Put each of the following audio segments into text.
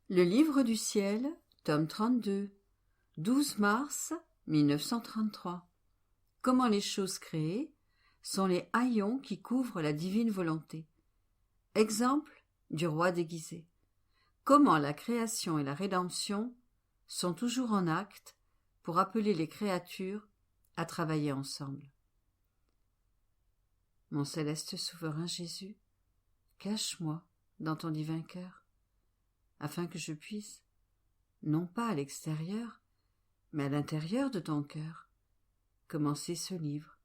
Le Livre du ciel, tome 32, 12 mars 1933. Comment les choses créées sont les haillons qui couvrent la divine volonté. Exemple du roi déguisé. Comment la création et la rédemption sont toujours en acte pour appeler les créatures à travailler ensemble. Mon céleste souverain Jésus, cache-moi dans ton divin cœur, afin que je puisse, non pas à l'extérieur, mais à l'intérieur de ton cœur, commencer ce livre.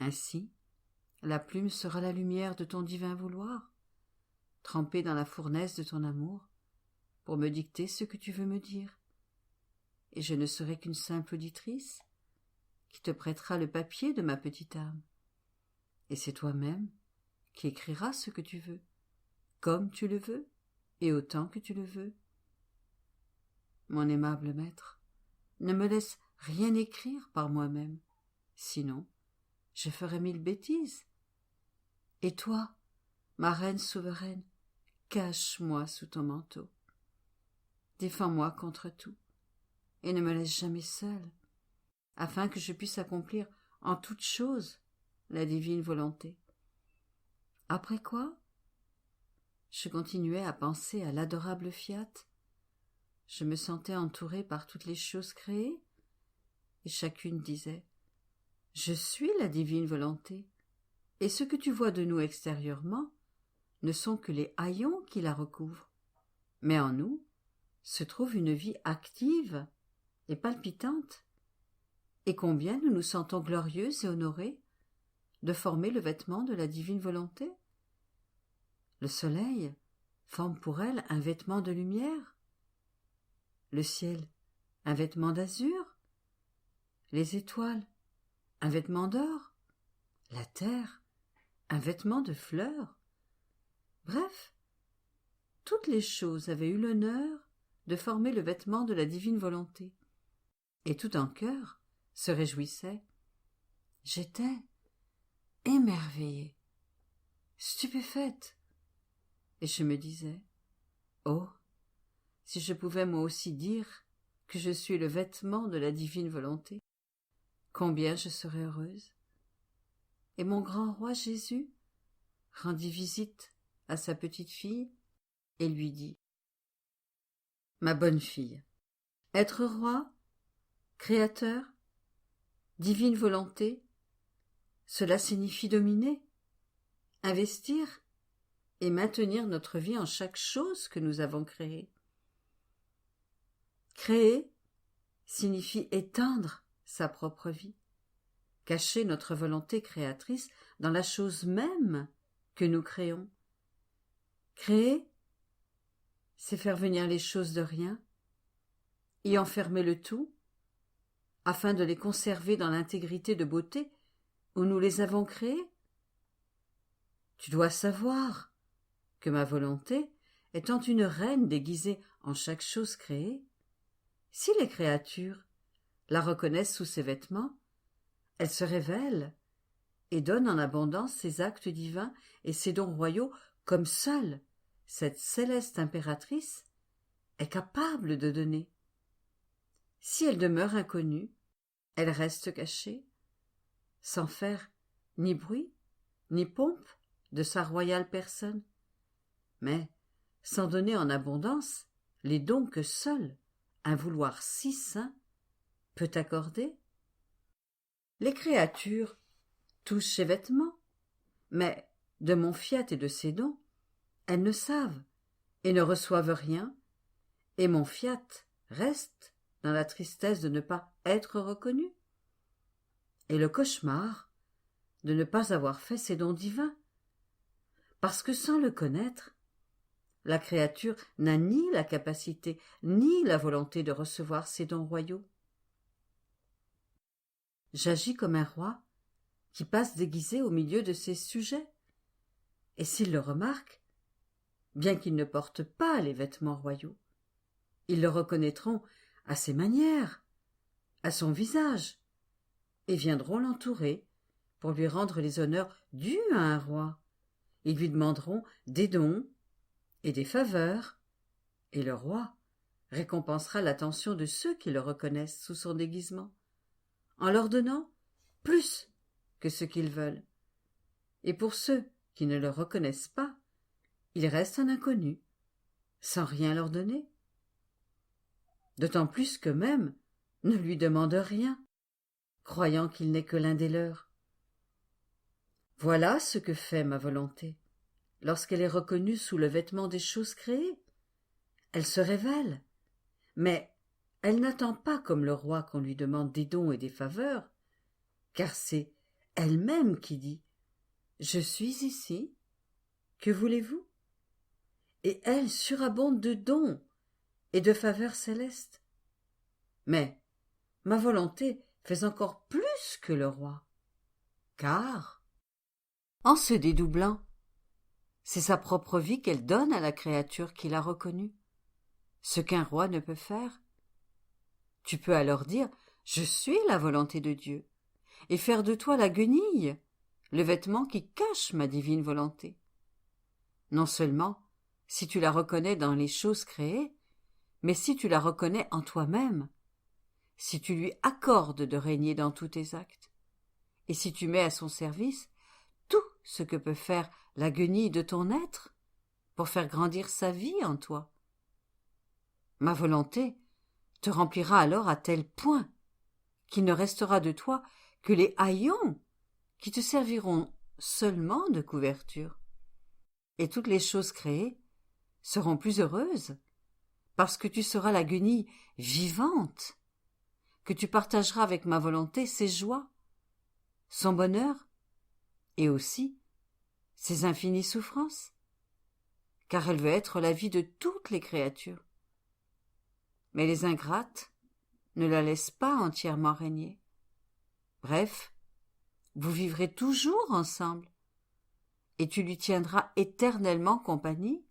Ainsi, la plume sera la lumière de ton divin vouloir, trempée dans la fournaise de ton amour, pour me dicter ce que tu veux me dire. Et je ne serai qu'une simple auditrice, qui te prêtera le papier de ma petite âme. Et c'est toi-même qui écriras ce que tu veux, comme tu le veux, et autant que tu le veux. Mon aimable maître, ne me laisse rien écrire par moi-même, sinon je ferai 1000 bêtises. Et toi, ma reine souveraine, cache-moi sous ton manteau. Défends-moi contre tout, et ne me laisse jamais seule, afin que je puisse accomplir en toutes choses la divine volonté. Après quoi, je continuais à penser à l'adorable Fiat. Je me sentais entourée par toutes les choses créées, et chacune disait « Je suis la divine volonté, et ce que tu vois de nous extérieurement ne sont que les haillons qui la recouvrent. Mais en nous se trouve une vie active et palpitante, et combien nous nous sentons glorieuses et honorées de former le vêtement de la divine volonté. Le soleil forme pour elle un vêtement de lumière, le ciel un vêtement d'azur, les étoiles un vêtement d'or, la terre un vêtement de fleurs. Bref, toutes les choses avaient eu l'honneur de former le vêtement de la divine volonté, et tout en cœur se réjouissait. J'étais émerveillée, stupéfaite, et je me disais « Oh, si je pouvais moi aussi dire que je suis le vêtement de la divine volonté, combien je serais heureuse !» Et mon grand roi Jésus rendit visite à sa petite fille et lui dit « Ma bonne fille, être roi, créateur, divine volonté, cela signifie dominer, investir et maintenir notre vie en chaque chose que nous avons créée. Créer signifie éteindre sa propre vie, cacher notre volonté créatrice dans la chose même que nous créons. Créer, c'est faire venir les choses de rien, y enfermer le tout, afin de les conserver dans l'intégrité de beauté où nous les avons créées. Tu dois savoir que ma volonté, étant une reine déguisée en chaque chose créée, si les créatures la reconnaissent sous ses vêtements, elle se révèle et donne en abondance ses actes divins et ses dons royaux comme seule cette céleste impératrice est capable de donner. Si elle demeure inconnue, elle reste cachée, sans faire ni bruit, ni pompe de sa royale personne, mais sans donner en abondance les dons que seul un vouloir si saint peut accorder. Les créatures touchent ses vêtements, mais de mon fiat et de ses dons, elles ne savent et ne reçoivent rien, et mon fiat reste dans la tristesse de ne pas être reconnu, et le cauchemar de ne pas avoir fait ses dons divins, parce que sans le connaître, la créature n'a ni la capacité ni la volonté de recevoir ses dons royaux. J'agis comme un roi qui passe déguisé au milieu de ses sujets, et s'ils le remarquent, bien qu'il ne porte pas les vêtements royaux, ils le reconnaîtront à ses manières, à son visage, et viendront l'entourer pour lui rendre les honneurs dus à un roi. Ils lui demanderont des dons et des faveurs, Et le roi récompensera l'attention de ceux qui le reconnaissent sous son déguisement, en leur donnant plus que ce qu'ils veulent. Et pour ceux qui ne le reconnaissent pas, il reste un inconnu, sans rien leur donner. D'autant plus qu'eux-mêmes ne lui demandent rien, croyant qu'il n'est que l'un des leurs. Voilà ce que fait ma volonté, lorsqu'elle est reconnue sous le vêtement des choses créées. Elle se révèle, mais elle n'attend pas comme le roi qu'on lui demande des dons et des faveurs, car c'est elle-même qui dit « Je suis ici, que voulez-vous » Et elle surabonde de dons et de faveurs célestes. Mais ma volonté fait encore plus que le roi, car, en se dédoublant, c'est sa propre vie qu'elle donne à la créature qui l'a reconnue, ce qu'un roi ne peut faire. Tu peux alors dire « Je suis la volonté de Dieu » et faire de toi la guenille, le vêtement qui cache ma divine volonté. Non seulement si tu la reconnais dans les choses créées, mais si tu la reconnais en toi-même, si tu lui accordes de régner dans tous tes actes, et si tu mets à son service tout ce que peut faire la guenille de ton être pour faire grandir sa vie en toi. Ma volonté te remplira alors à tel point qu'il ne restera de toi que les haillons qui te serviront seulement de couverture. Et toutes les choses créées seront plus heureuses parce que tu seras la guenille vivante, que tu partageras avec ma volonté ses joies, son bonheur et aussi ses infinies souffrances, car elle veut être la vie de toutes les créatures. Mais les ingrates ne la laissent pas entièrement régner. Bref, vous vivrez toujours ensemble, et tu lui tiendras éternellement compagnie,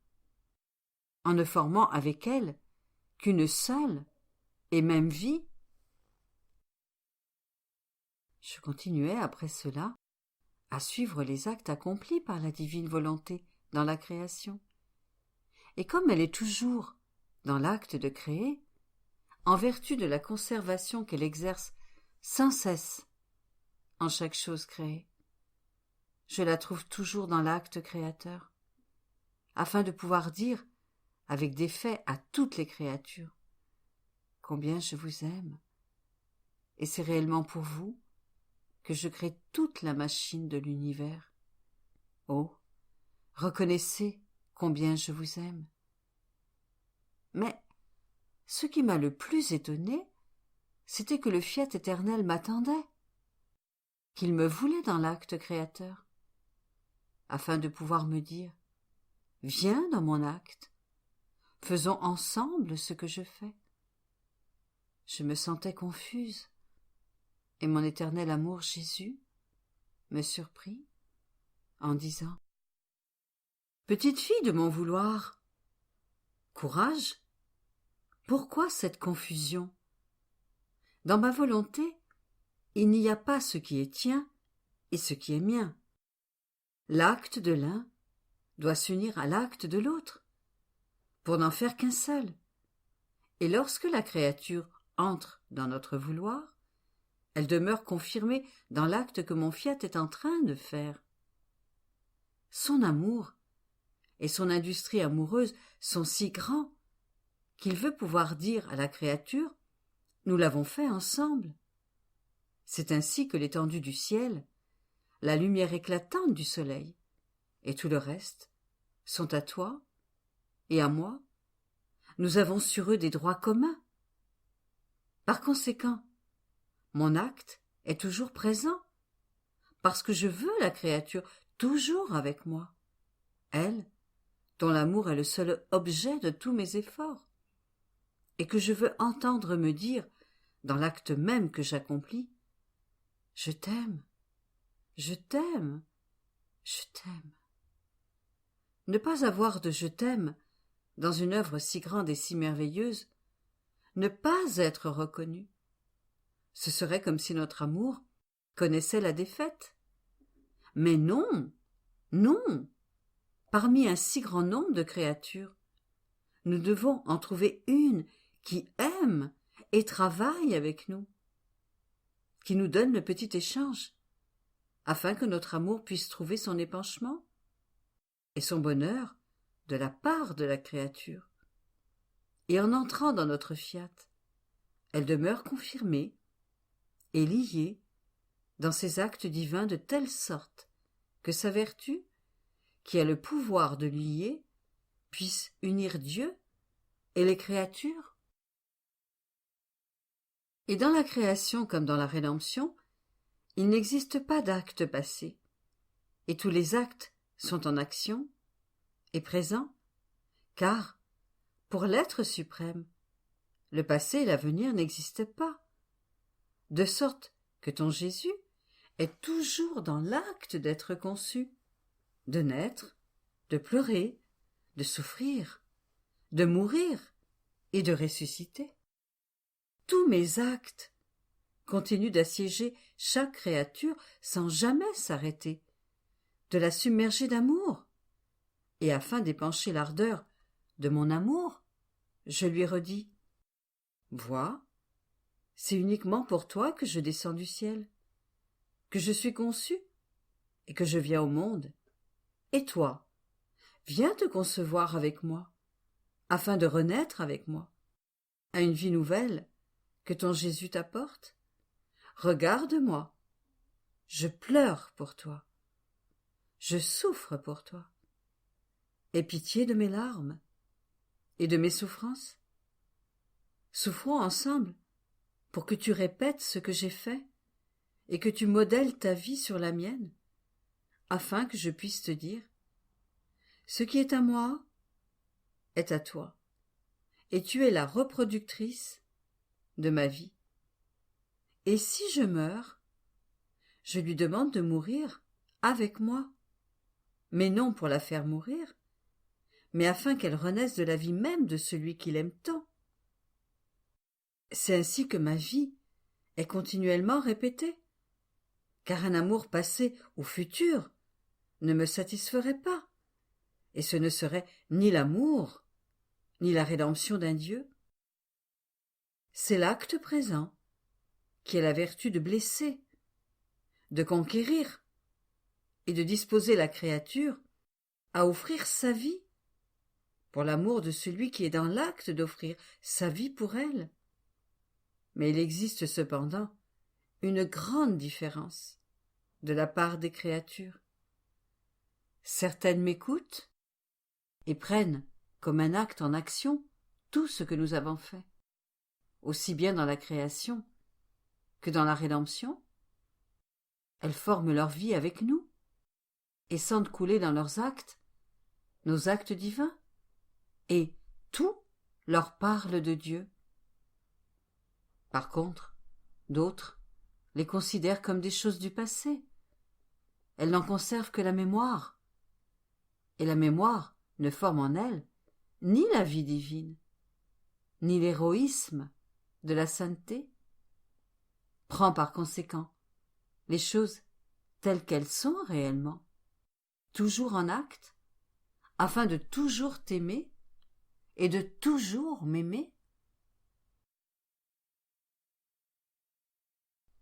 en ne formant avec elle qu'une seule et même vie. Je continuai après cela à suivre les actes accomplis par la divine volonté dans la création. Et comme elle est toujours dans l'acte de créer, en vertu de la conservation qu'elle exerce sans cesse en chaque chose créée, je la trouve toujours dans l'acte créateur, afin de pouvoir dire avec des faits à toutes les créatures combien je vous aime, et c'est réellement pour vous que je crée toute la machine de l'univers. Oh, reconnaissez combien je vous aime. Mais ce qui m'a le plus étonné, c'était que le fiat éternel m'attendait, qu'il me voulait dans l'acte créateur, afin de pouvoir me dire « Viens dans mon acte, faisons ensemble ce que je fais. » Je me sentais confuse, et mon éternel amour Jésus me surprit en disant « Petite fille de mon vouloir, courage, pourquoi cette confusion? Dans ma volonté, il n'y a pas ce qui est tien et ce qui est mien. L'acte de l'un doit s'unir à l'acte de l'autre, pour n'en faire qu'un seul. Et lorsque la créature entre dans notre vouloir, elle demeure confirmée dans l'acte que mon fiat est en train de faire. Son amour et son industrie amoureuse sont si grands qu'il veut pouvoir dire à la créature « Nous l'avons fait ensemble ». C'est ainsi que l'étendue du ciel, la lumière éclatante du soleil, et tout le reste, sont à toi et à moi. Nous avons sur eux des droits communs. Par conséquent, mon acte est toujours présent, parce que je veux la créature toujours avec moi, elle, dont l'amour est le seul objet de tous mes efforts, et que je veux entendre me dire, dans l'acte même que j'accomplis, « Je t'aime, je t'aime, je t'aime ». Ne pas avoir de « je t'aime » dans une œuvre si grande et si merveilleuse, ne pas être reconnu, ce serait comme si notre amour connaissait la défaite. Mais non, non, parmi un si grand nombre de créatures, nous devons en trouver une qui aime et travaille avec nous, qui nous donne le petit échange, afin que notre amour puisse trouver son épanchement et son bonheur de la part de la créature. Et en entrant dans notre fiat, elle demeure confirmée et liée dans ses actes divins de telle sorte que sa vertu, qui a le pouvoir de lier, puisse unir Dieu et les créatures. Et dans la création comme dans la rédemption, il n'existe pas d'acte passé, et tous les actes sont en action et présents, car, pour l'être suprême, le passé et l'avenir n'existent pas, de sorte que ton Jésus est toujours dans l'acte d'être conçu, de naître, de pleurer, de souffrir, de mourir et de ressusciter. Tous mes actes continuent d'assiéger chaque créature sans jamais s'arrêter, de la submerger d'amour, et afin d'épancher l'ardeur de mon amour, je lui redis « Vois, c'est uniquement pour toi que je descends du ciel, que je suis conçu et que je viens au monde. Et toi, viens te concevoir avec moi, afin de renaître avec moi, à une vie nouvelle que ton Jésus t'apporte. Regarde-moi, je pleure pour toi, je souffre pour toi. Aie pitié de mes larmes et de mes souffrances. Souffrons ensemble pour que tu répètes ce que j'ai fait et que tu modèles ta vie sur la mienne, afin que je puisse te dire « Ce qui est à moi est à toi, et tu es la reproductrice de ma vie. Et si je meurs, je lui demande de mourir avec moi, mais non pour la faire mourir, mais afin qu'elle renaisse de la vie même de celui qui l'aime tant. C'est ainsi que ma vie est continuellement répétée, car un amour passé ou futur ne me satisferait pas, et ce ne serait ni l'amour, ni la rédemption d'un Dieu. C'est l'acte présent qui a la vertu de blesser, de conquérir et de disposer la créature à offrir sa vie pour l'amour de celui qui est dans l'acte d'offrir sa vie pour elle. Mais il existe cependant une grande différence de la part des créatures. Certaines m'écoutent et prennent comme un acte en action tout ce que nous avons fait, aussi bien dans la création que dans la rédemption. Elles forment leur vie avec nous et sentent couler dans leurs actes nos actes divins, et tout leur parle de Dieu. Par contre, d'autres les considèrent comme des choses du passé. Elles n'en conservent que la mémoire, et la mémoire ne forme en elles ni la vie divine, ni l'héroïsme de la sainteté. Prends par conséquent les choses telles qu'elles sont réellement, toujours en acte, afin de toujours t'aimer et de toujours m'aimer.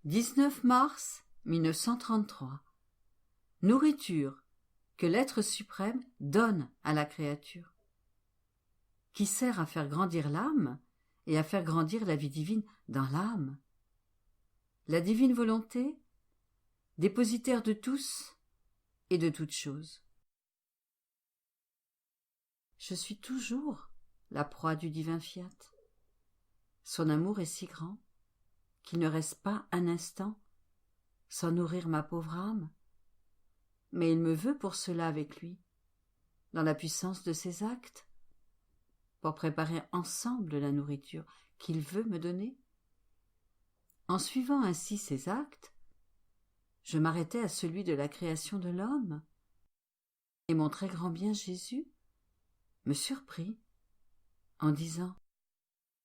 19 mars 1933. Nourriture que l'être suprême donne à la créature, qui sert à faire grandir l'âme et à faire grandir la vie divine dans l'âme. La divine volonté, dépositaire de tous et de toutes choses. Je suis toujours la proie du divin fiat. Son amour est si grand qu'il ne reste pas un instant sans nourrir ma pauvre âme, mais il me veut pour cela avec lui, dans la puissance de ses actes, pour préparer ensemble la nourriture qu'il veut me donner. En suivant ainsi ses actes, je m'arrêtais à celui de la création de l'homme, et mon très grand bien Jésus me surprit en disant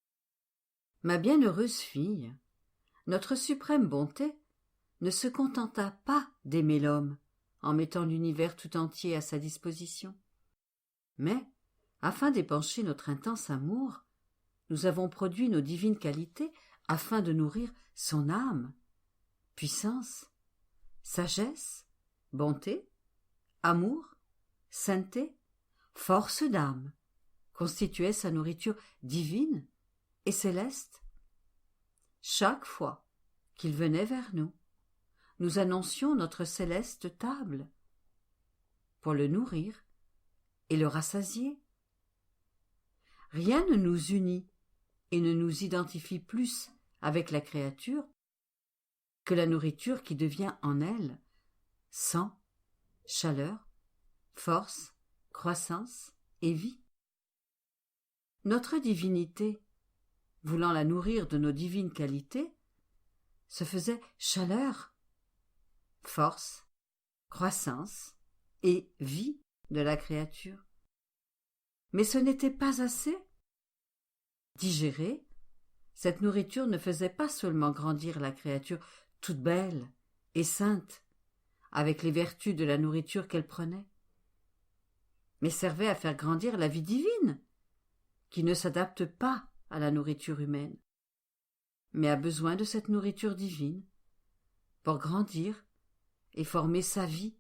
« Ma bienheureuse fille, notre suprême bonté ne se contenta pas d'aimer l'homme en mettant l'univers tout entier à sa disposition, mais, Afin d'épancher notre intense amour, nous avons produit nos divines qualités afin de nourrir son âme. Puissance, sagesse, bonté, amour, sainteté, force d'âme constituaient sa nourriture divine et céleste. Chaque fois qu'il venait vers nous, nous annoncions notre céleste table pour le nourrir et le rassasier. Rien ne nous unit et ne nous identifie plus avec la créature que la nourriture qui devient en elle sang, chaleur, force, croissance et vie. Notre divinité, voulant la nourrir de nos divines qualités, se faisait chaleur, force, croissance et vie de la créature. Mais ce n'était pas assez. Digérée, cette nourriture ne faisait pas seulement grandir la créature toute belle et sainte, avec les vertus de la nourriture qu'elle prenait, mais servait à faire grandir la vie divine, qui ne s'adapte pas à la nourriture humaine, mais a besoin de cette nourriture divine pour grandir et former sa vie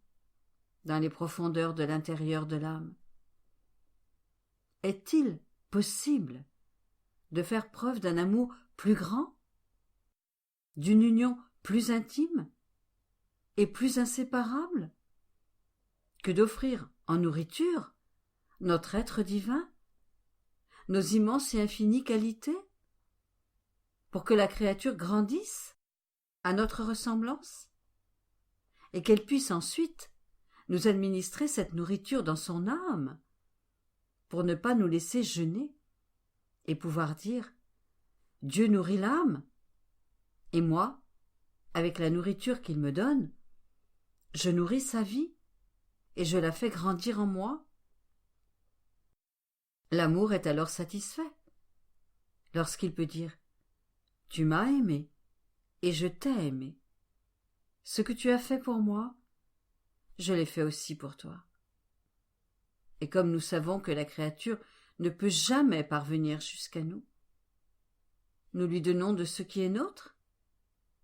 dans les profondeurs de l'intérieur de l'âme. Est-il possible de faire preuve d'un amour plus grand, d'une union plus intime et plus inséparable, que d'offrir en nourriture notre être divin, nos immenses et infinies qualités, pour que la créature grandisse à notre ressemblance, et qu'elle puisse ensuite nous administrer cette nourriture dans son âme, pour ne pas nous laisser jeûner, et pouvoir dire « Dieu nourrit l'âme, et moi, avec la nourriture qu'il me donne, je nourris sa vie, et je la fais grandir en moi. » L'amour est alors satisfait, lorsqu'il peut dire « Tu m'as aimé, et je t'ai aimé. Ce que tu as fait pour moi, je l'ai fait aussi pour toi. » Et comme nous savons que la créature ne peut jamais parvenir jusqu'à nous, nous lui donnons de ce qui est nôtre,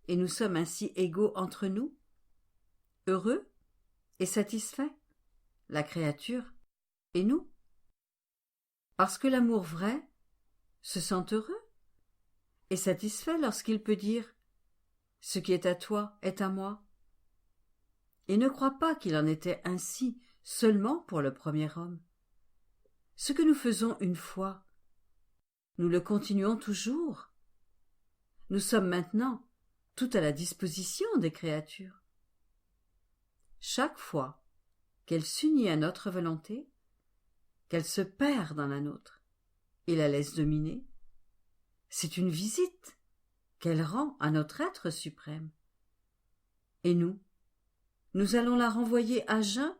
et nous sommes ainsi égaux entre nous, heureux et satisfaits, la créature et nous. Parce que l'amour vrai se sent heureux et satisfait lorsqu'il peut dire « Ce qui est à toi est à moi ». Et ne crois pas qu'il en était ainsi seulement pour le premier homme. Ce que nous faisons une fois, nous le continuons toujours. Nous sommes maintenant tout à la disposition des créatures. Chaque fois qu'elle s'unit à notre volonté, qu'elle se perd dans la nôtre et la laisse dominer, c'est une visite qu'elle rend à notre être suprême. Et nous allons la renvoyer à jeun?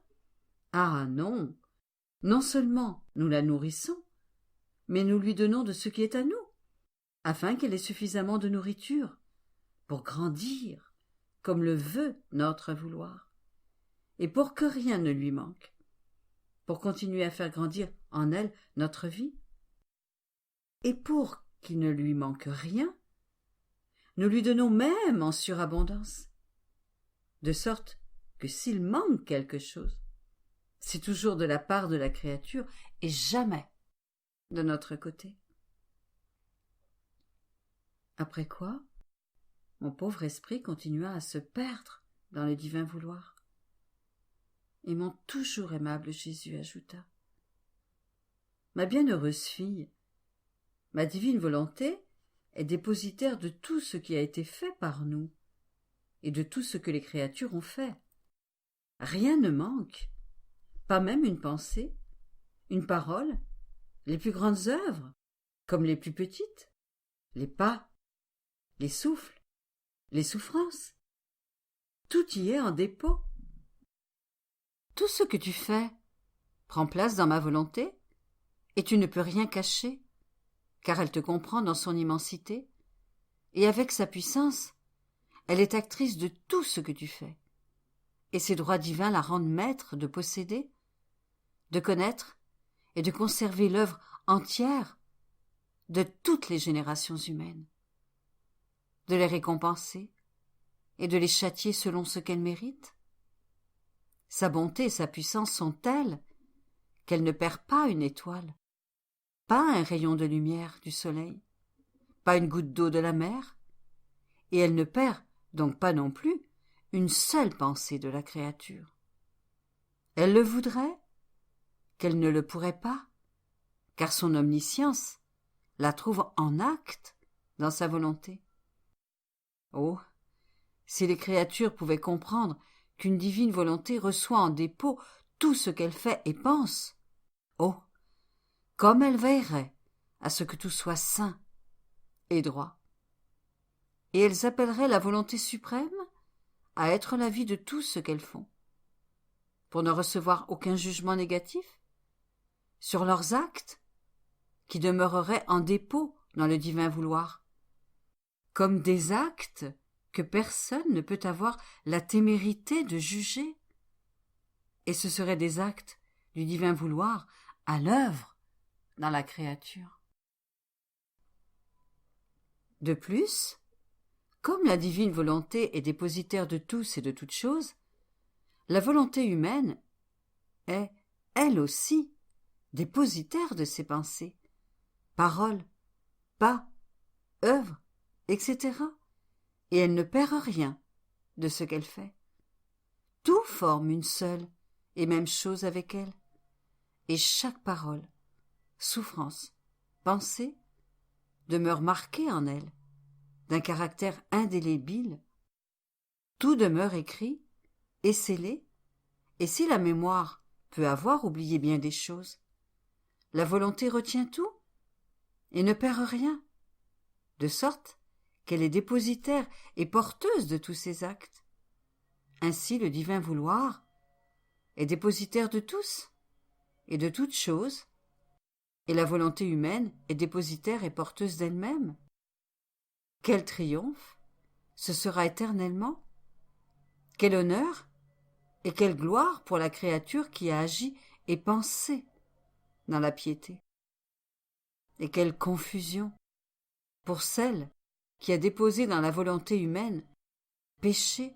Ah non! Non seulement nous la nourrissons, mais nous lui donnons de ce qui est à nous, afin qu'elle ait suffisamment de nourriture pour grandir, comme le veut notre vouloir, et pour que rien ne lui manque, pour continuer à faire grandir en elle notre vie. Et pour qu'il ne lui manque rien, nous lui donnons même en surabondance, de sorte que s'il manque quelque chose, c'est toujours de la part de la créature et jamais de notre côté. Après quoi, mon pauvre esprit continua à se perdre dans le divin vouloir. Et mon toujours aimable Jésus ajouta « Ma bienheureuse fille, ma divine volonté est dépositaire de tout ce qui a été fait par nous et de tout ce que les créatures ont fait. Rien ne manque, pas même une pensée, une parole, les plus grandes œuvres, comme les plus petites, les pas, les souffles, les souffrances. Tout y est en dépôt. Tout ce que tu fais prend place dans ma volonté, et tu ne peux rien cacher, car elle te comprend dans son immensité, et avec sa puissance, elle est actrice de tout ce que tu fais, et ses droits divins la rendent maître de posséder, de connaître est de conserver l'œuvre entière de toutes les générations humaines, de les récompenser et de les châtier selon ce qu'elles méritent. Sa bonté et sa puissance sont telles qu'elle ne perd pas une étoile, pas un rayon de lumière du soleil, pas une goutte d'eau de la mer, et elle ne perd donc pas non plus une seule pensée de la créature. Elle le voudrait, qu'elle ne le pourrait pas, car son omniscience la trouve en acte dans sa volonté. Oh, si les créatures pouvaient comprendre qu'une divine volonté reçoit en dépôt tout ce qu'elle fait et pense, oh, comme elles veilleraient à ce que tout soit saint et droit. Et elles appelleraient la volonté suprême à être la vie de tout ce qu'elles font, pour ne recevoir aucun jugement négatif sur leurs actes qui demeureraient en dépôt dans le divin vouloir, comme des actes que personne ne peut avoir la témérité de juger. Et ce seraient des actes du divin vouloir à l'œuvre dans la créature. De plus, comme la divine volonté est dépositaire de tous et de toutes choses, la volonté humaine est, elle aussi, dépositaire de ses pensées, paroles, pas, œuvres, etc. Et elle ne perd rien de ce qu'elle fait. Tout forme une seule et même chose avec elle, et chaque parole, souffrance, pensée, demeure marquée en elle, d'un caractère indélébile. Tout demeure écrit et scellé, et si la mémoire peut avoir oublié bien des choses, la volonté retient tout et ne perd rien, de sorte qu'elle est dépositaire et porteuse de tous ses actes. Ainsi le divin vouloir est dépositaire de tous et de toutes choses, et la volonté humaine est dépositaire et porteuse d'elle-même. Quel triomphe ce sera éternellement! Quel honneur et quelle gloire pour la créature qui a agi et pensé dans la piété! Et quelle confusion pour celle qui a déposé dans la volonté humaine péché,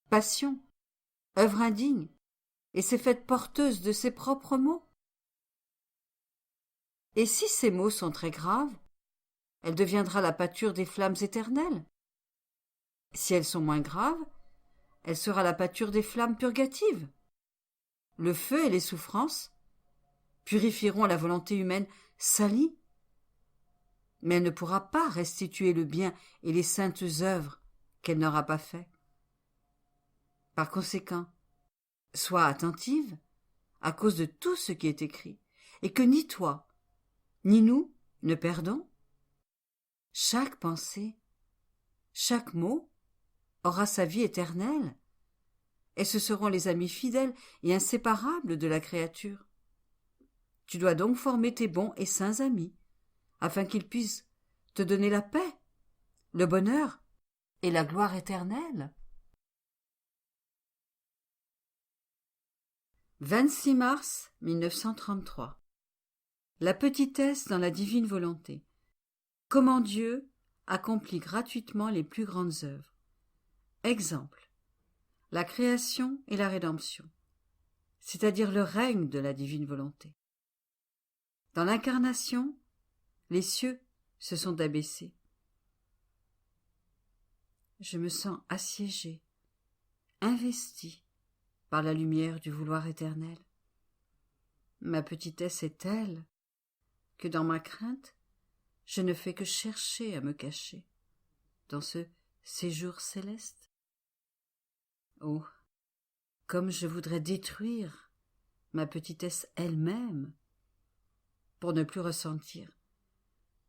passion, œuvre indigne, et s'est faite porteuse de ses propres maux. Et si ces maux sont très graves, elle deviendra la pâture des flammes éternelles. Si elles sont moins graves, elle sera la pâture des flammes purgatives. Le feu et les souffrances purifieront la volonté humaine salie, mais elle ne pourra pas restituer le bien et les saintes œuvres qu'elle n'aura pas fait. Par conséquent, sois attentive à cause de tout ce qui est écrit, et que ni toi, ni nous ne perdons. Chaque pensée, chaque mot aura sa vie éternelle, et ce seront les amis fidèles et inséparables de la créature. Tu dois donc former tes bons et saints amis, afin qu'ils puissent te donner la paix, le bonheur et la gloire éternelle. 26 mars 1933. La petitesse dans la divine volonté. Comment Dieu accomplit gratuitement les plus grandes œuvres. Exemple. La création et la rédemption, c'est-à-dire le règne de la divine volonté. Dans l'incarnation, les cieux se sont abaissés. Je me sens assiégée, investie par la lumière du vouloir éternel. Ma petitesse est telle que dans ma crainte, je ne fais que chercher à me cacher dans ce séjour céleste. Oh, comme je voudrais détruire ma petitesse elle-même pour ne plus ressentir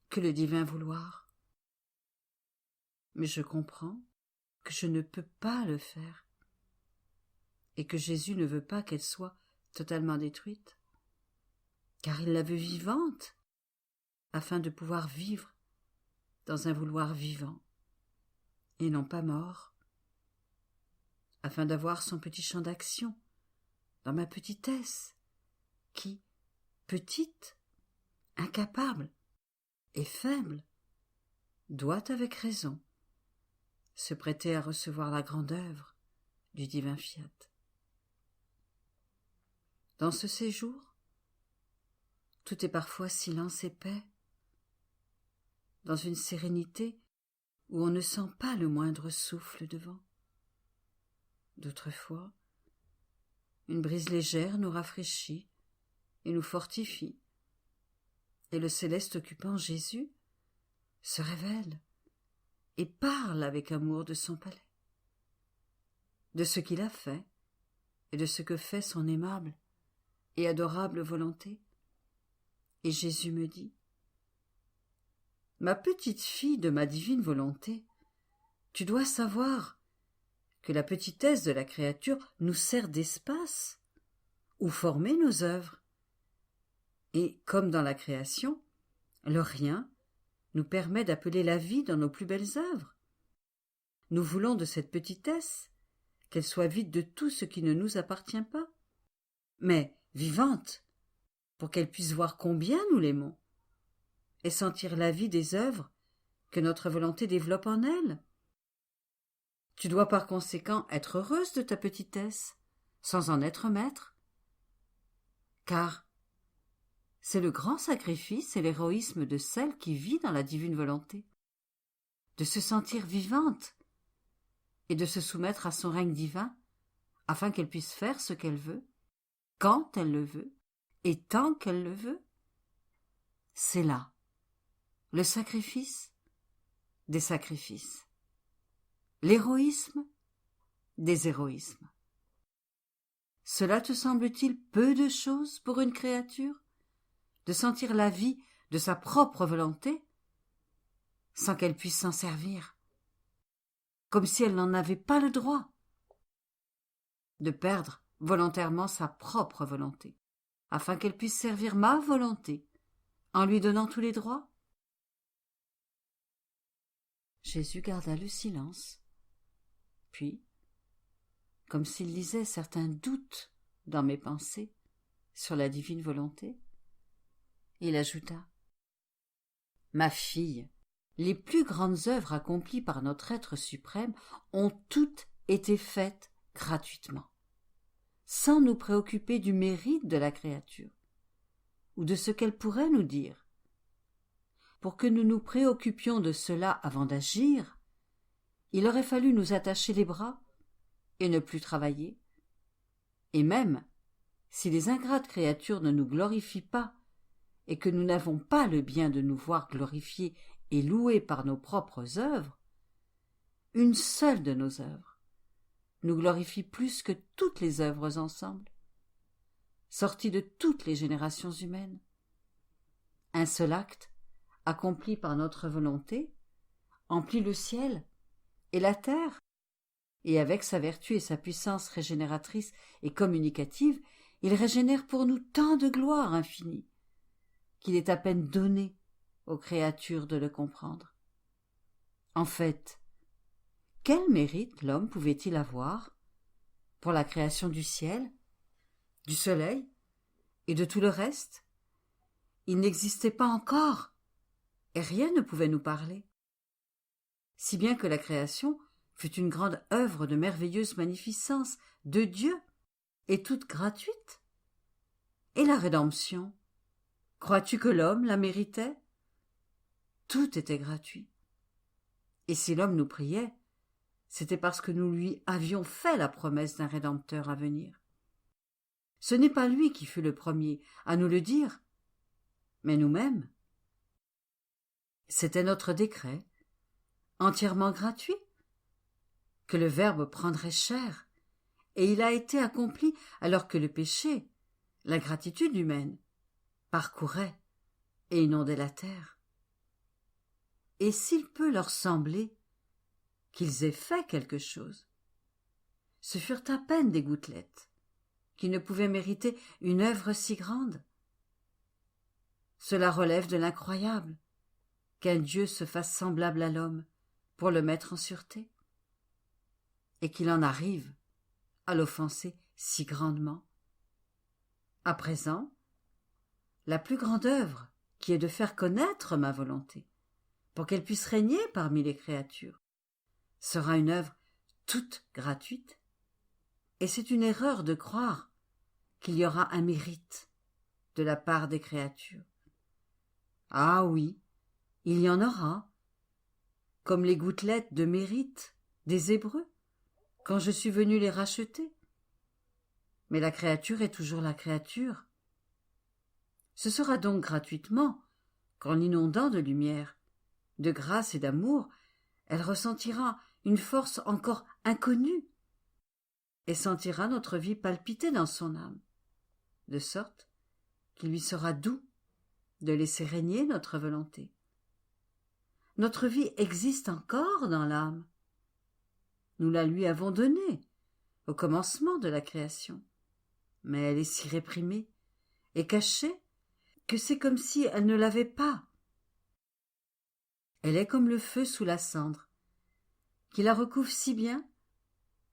que le divin vouloir. Mais je comprends que je ne peux pas le faire et que Jésus ne veut pas qu'elle soit totalement détruite, car il la veut vivante afin de pouvoir vivre dans un vouloir vivant et non pas mort, afin d'avoir son petit champ d'action dans ma petitesse qui, petite, incapable et faible, doit avec raison se prêter à recevoir la grande œuvre du divin fiat. Dans ce séjour, tout est parfois silence et paix, dans une sérénité où on ne sent pas le moindre souffle de vent. D'autres fois, une brise légère nous rafraîchit et nous fortifie, et le céleste occupant Jésus se révèle et parle avec amour de son palais, de ce qu'il a fait et de ce que fait son aimable et adorable volonté. Et Jésus me dit: ma petite fille de ma divine volonté, tu dois savoir que la petitesse de la créature nous sert d'espace où former nos œuvres. Et, comme dans la création, le rien nous permet d'appeler la vie dans nos plus belles œuvres. Nous voulons de cette petitesse qu'elle soit vide de tout ce qui ne nous appartient pas, mais vivante, pour qu'elle puisse voir combien nous l'aimons, et sentir la vie des œuvres que notre volonté développe en elle. Tu dois par conséquent être heureuse de ta petitesse, sans en être maître, car c'est le grand sacrifice et l'héroïsme de celle qui vit dans la divine volonté, de se sentir vivante et de se soumettre à son règne divin, afin qu'elle puisse faire ce qu'elle veut, quand elle le veut, et tant qu'elle le veut. C'est là le sacrifice des sacrifices, l'héroïsme des héroïsmes. Cela te semble-t-il peu de choses pour une créature, de sentir la vie de sa propre volonté, sans qu'elle puisse s'en servir, comme si elle n'en avait pas le droit, de perdre volontairement sa propre volonté, afin qu'elle puisse servir ma volonté, en lui donnant tous les droits? Jésus garda le silence, puis, comme s'il lisait certains doutes dans mes pensées sur la divine volonté, il ajouta: ma fille, les plus grandes œuvres accomplies par notre être suprême ont toutes été faites gratuitement, sans nous préoccuper du mérite de la créature, ou de ce qu'elle pourrait nous dire. Pour que nous nous préoccupions de cela avant d'agir, il aurait fallu nous attacher les bras et ne plus travailler. Et même, si les ingrates créatures ne nous glorifient pas et que nous n'avons pas le bien de nous voir glorifiés et loués par nos propres œuvres, une seule de nos œuvres nous glorifie plus que toutes les œuvres ensemble, sorties de toutes les générations humaines. Un seul acte, accompli par notre volonté, emplit le ciel et la terre, et avec sa vertu et sa puissance régénératrice et communicative, il régénère pour nous tant de gloire infinie qu'il est à peine donné aux créatures de le comprendre. En fait, quel mérite l'homme pouvait-il avoir pour la création du ciel, du soleil et de tout le reste? Il n'existait pas encore, et rien ne pouvait nous parler. Si bien que la création fut une grande œuvre de merveilleuse magnificence de Dieu, et toute gratuite. Et la rédemption, crois-tu que l'homme la méritait? Tout était gratuit. Et si l'homme nous priait, c'était parce que nous lui avions fait la promesse d'un Rédempteur à venir. Ce n'est pas lui qui fut le premier à nous le dire, mais nous-mêmes. C'était notre décret, entièrement gratuit, que le Verbe prendrait chair, et il a été accompli alors que le péché, l'ingratitude humaine, parcourait et inondait la terre. Et s'il peut leur sembler qu'ils aient fait quelque chose, ce furent à peine des gouttelettes, qui ne pouvaient mériter une œuvre si grande. Cela relève de l'incroyable, qu'un Dieu se fasse semblable à l'homme pour le mettre en sûreté, et qu'il en arrive à l'offenser si grandement. À présent, la plus grande œuvre, qui est de faire connaître ma volonté, pour qu'elle puisse régner parmi les créatures, sera une œuvre toute gratuite, et c'est une erreur de croire qu'il y aura un mérite de la part des créatures. Ah oui, il y en aura, comme les gouttelettes de mérite des Hébreux, quand je suis venu les racheter. Mais la créature est toujours la créature. Ce sera donc gratuitement qu'en l'inondant de lumière, de grâce et d'amour, elle ressentira une force encore inconnue et sentira notre vie palpiter dans son âme, de sorte qu'il lui sera doux de laisser régner notre volonté. Notre vie existe encore dans l'âme. Nous la lui avons donnée au commencement de la création, mais elle est si réprimée et cachée que c'est comme si elle ne l'avait pas. Elle est comme le feu sous la cendre, qui la recouvre si bien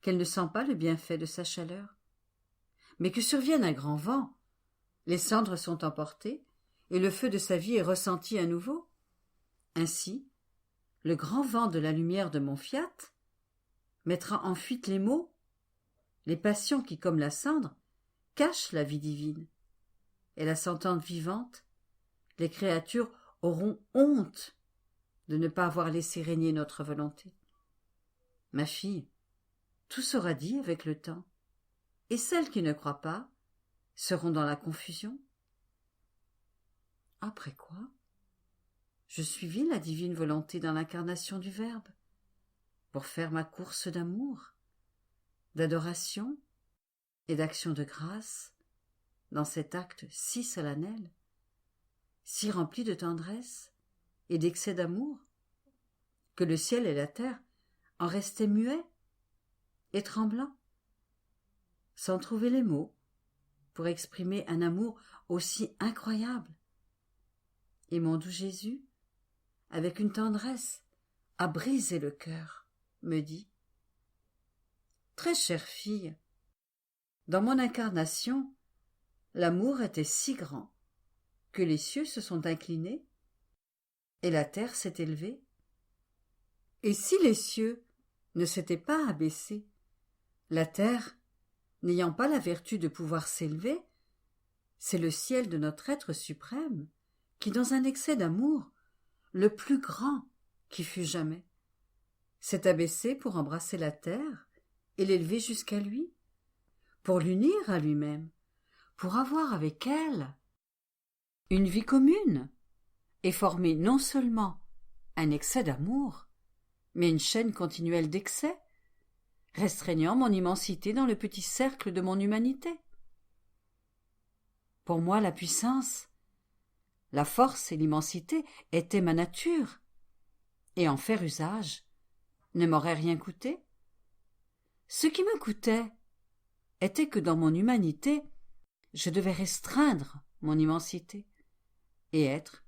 qu'elle ne sent pas le bienfait de sa chaleur. Mais que survienne un grand vent, les cendres sont emportées, et le feu de sa vie est ressenti à nouveau. Ainsi, le grand vent de la lumière de mon fiat mettra en fuite les maux, les passions qui, comme la cendre, cachent la vie divine. Et la sentant vivante, les créatures auront honte de ne pas avoir laissé régner notre volonté. Ma fille, tout sera dit avec le temps, et celles qui ne croient pas seront dans la confusion. Après quoi, je suivis la divine volonté dans l'incarnation du Verbe, pour faire ma course d'amour, d'adoration et d'action de grâce dans cet acte si solennel, si rempli de tendresse et d'excès d'amour, que le ciel et la terre en restaient muets et tremblants, sans trouver les mots pour exprimer un amour aussi incroyable. Et mon doux Jésus, avec une tendresse à briser le cœur, me dit : Très chère fille, dans mon incarnation, l'amour était si grand que les cieux se sont inclinés et la terre s'est élevée. Et si les cieux ne s'étaient pas abaissés, la terre, n'ayant pas la vertu de pouvoir s'élever, c'est le ciel de notre être suprême qui, dans un excès d'amour, le plus grand qui fut jamais, s'est abaissé pour embrasser la terre et l'élever jusqu'à lui, pour l'unir à lui-même, pour avoir avec elle une vie commune et former non seulement un excès d'amour, mais une chaîne continuelle d'excès, restreignant mon immensité dans le petit cercle de mon humanité. Pour moi, la puissance, la force et l'immensité étaient ma nature, et en faire usage ne m'aurait rien coûté. Ce qui me coûtait était que dans mon humanité, je devais restreindre mon immensité et être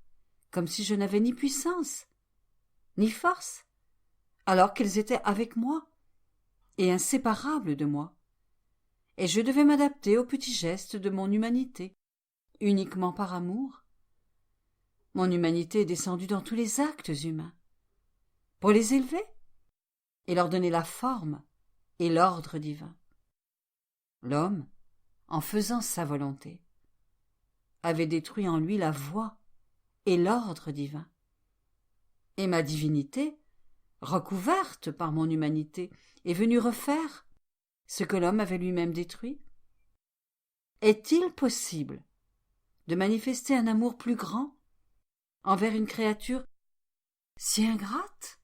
comme si je n'avais ni puissance, ni force, alors qu'elles étaient avec moi et inséparables de moi, et je devais m'adapter aux petits gestes de mon humanité, uniquement par amour. Mon humanité est descendue dans tous les actes humains, pour les élever et leur donner la forme et l'ordre divin. L'homme, en faisant sa volonté, avait détruit en lui la voie et l'ordre divin. Et ma divinité, recouverte par mon humanité, est venue refaire ce que l'homme avait lui-même détruit. Est-il possible de manifester un amour plus grand envers une créature si ingrate ?